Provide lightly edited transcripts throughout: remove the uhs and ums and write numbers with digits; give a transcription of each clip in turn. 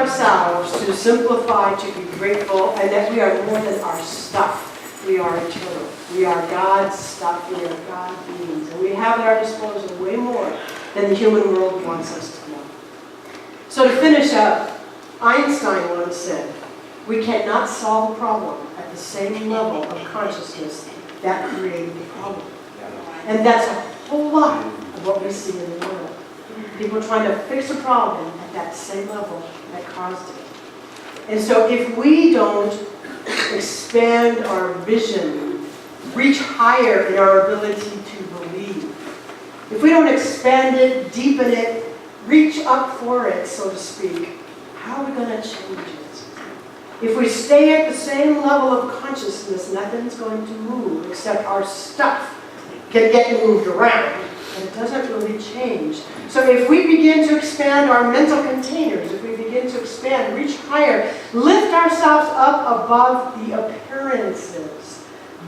ourselves to simplify, to be grateful, and that we are more than our stuff. We are eternal. We are God's stuff. We are God beings. And we have at our disposal way more than the human world wants us to know. So to finish up, Einstein once said, we cannot solve a problem at the same level of consciousness that created the problem. And that's a whole lot of what we see in the world. People trying to fix a problem at that same level that caused it. And so if we don't expand our vision, reach higher in our ability to believe, if we don't expand it, deepen it, reach up for it, so to speak, how are we going to change it? If we stay at the same level of consciousness, nothing's going to move except our stuff can get moved around, and it doesn't really change. So if we begin to expand our mental containers, if we begin to expand, reach higher, lift ourselves up above the appearances,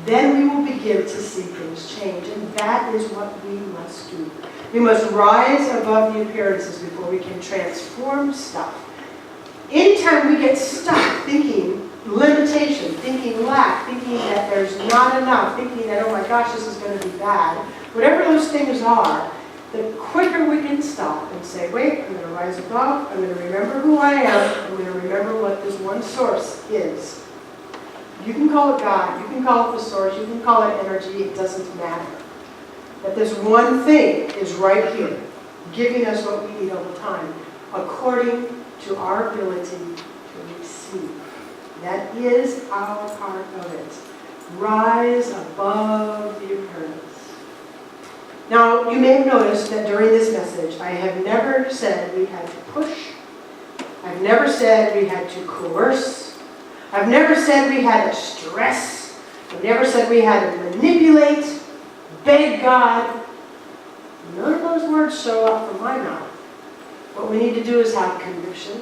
then we will begin to see things change. And that is what we must do. We must rise above the appearances before we can transform stuff. Anytime we get stuck thinking limitation, thinking lack, thinking that there's not enough, thinking that, oh my gosh, this is going to be bad, whatever those things are, the quicker we can stop and say, wait, I'm going to rise above, I'm going to remember who I am, I'm going to remember what this one source is. You can call it God, you can call it the source, you can call it energy, it doesn't matter. That this one thing is right here, giving us what we need all the time, according to our ability to receive. That is our part of it. Rise above the appearance. Now, you may have noticed that during this message, I have never said we had to push. I've never said we had to coerce. I've never said we had to stress. I've never said we had to manipulate, beg God. None of those words show up from my mouth. What we need to do is have conviction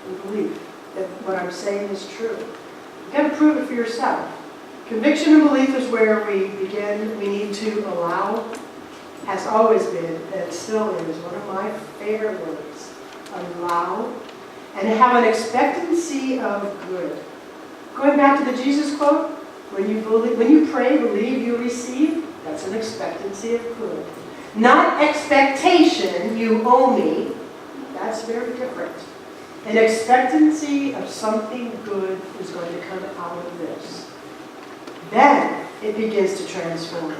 and belief that what I'm saying is true. You've got to prove it for yourself. Conviction and belief is where we begin. We need to allow, has always been, and still is, one of my favorite words. Allow, and have an expectancy of good. Going back to the Jesus quote, when you pray, believe, you receive, that's an expectancy of good. Not expectation, you owe me. That's very different. An expectancy of something good is going to come out of this. Then it begins to transform.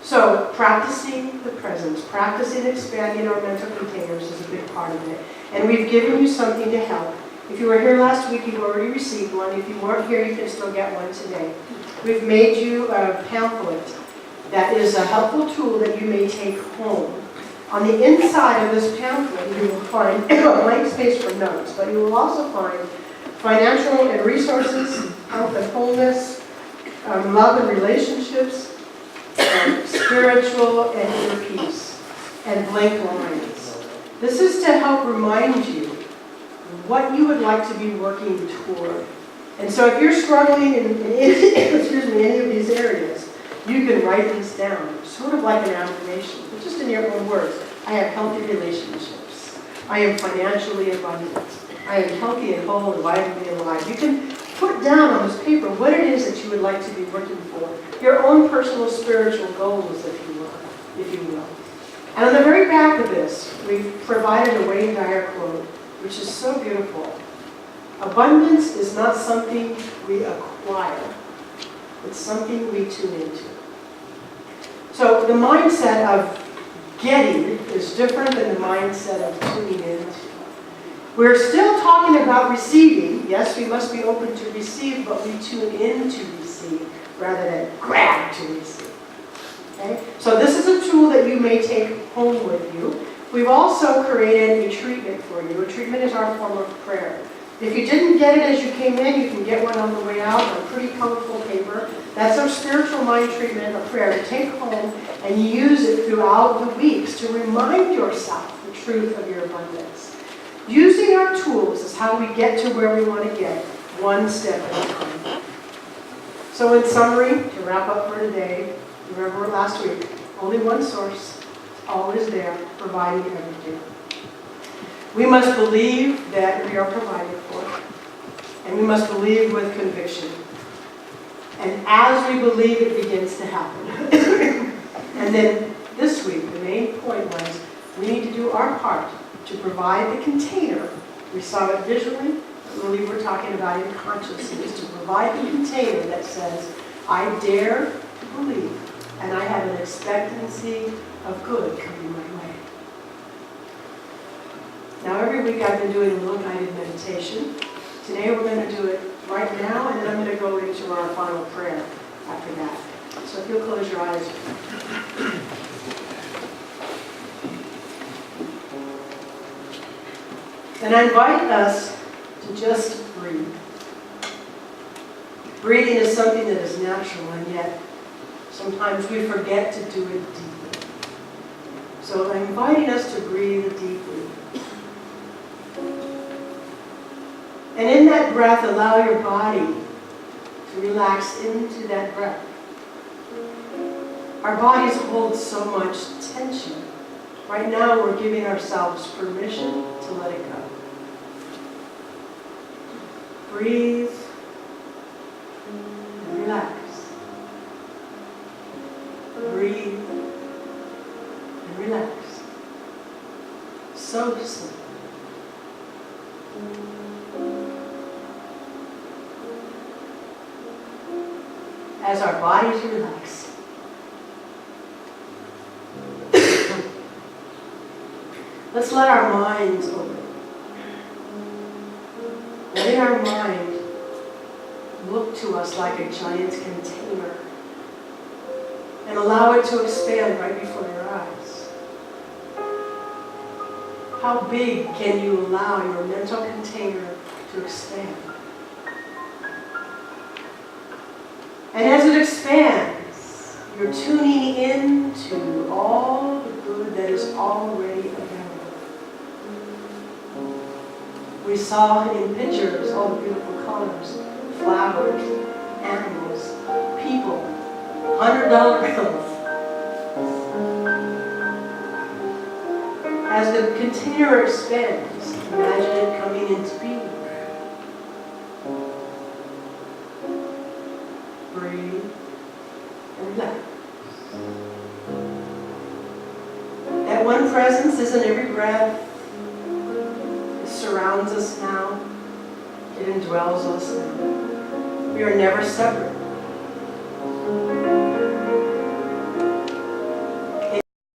So practicing the presence, practicing expanding our mental containers is a big part of it. And we've given you something to help. If you were here last week, you've already received one. If you weren't here, you can still get one today. We've made you a pamphlet that is a helpful tool that you may take home. On the inside of this pamphlet, you will find a blank space for notes, but you will also find financial and resources, health and wholeness, love and relationships, spiritual and inner peace, and blank lines. This is to help remind you what you would like to be working toward. And so if you're struggling in any of these areas, you can write these down, sort of like an affirmation, but just in your own words. I have healthy relationships. I am financially abundant. I am healthy and whole and vitally alive. You can put down on this paper what it is that you would like to be working for. Your own personal spiritual goals, if you will. And on the very back of this, we've provided a Wayne Dyer quote, which is so beautiful. Abundance is not something we acquire. It's something we tune into. So the mindset of getting is different than the mindset of tuning into. We're still talking about receiving. Yes, we must be open to receive, but we tune in to receive rather than grab to receive. Okay? So this is a tool that you may take home with you. We've also created a treatment for you. A treatment is our form of prayer. If you didn't get it as you came in, you can get one on the way out on pretty colorful paper. That's our spiritual mind treatment, a prayer to take home and use it throughout the weeks to remind yourself the truth of your abundance. Using our tools is how we get to where we want to get, one step at a time. So in summary, to wrap up for today, remember last week, only one source, always there, providing everything. We must believe that we are provided for, and we must believe with conviction. And as we believe, it begins to happen. And then this week, the main point was we need to do our part to provide the container. We saw it visually, but really we're talking about in consciousness, to provide the container that says, I dare to believe, and I have an expectancy of good coming my way. Now every week I've been doing a little guided meditation. Today we're going to do it right now, and then I'm going to go into our final prayer after that. So if you'll close your eyes. And I invite us to just breathe. Breathing is something that is natural, and yet sometimes we forget to do it deeply. So I'm inviting us to breathe deeply. And in that breath, allow your body to relax into that breath. Our bodies hold so much tension. Right now, we're giving ourselves permission to let it go. Breathe and relax. Breathe and relax. So simple. As our bodies relax, let's let our minds open. Letting our mind look to us like a giant container and allow it to expand right before your eyes. How big can you allow your mental container to expand? And as it expands, you're tuning into all the good that is already available. We saw in pictures all the beautiful colors, flowers, animals, people, $100 bills. As the container expands, imagine it coming into being. Breathe and relax. That one presence is in every breath. It surrounds us now. It indwells us now. We are never separate.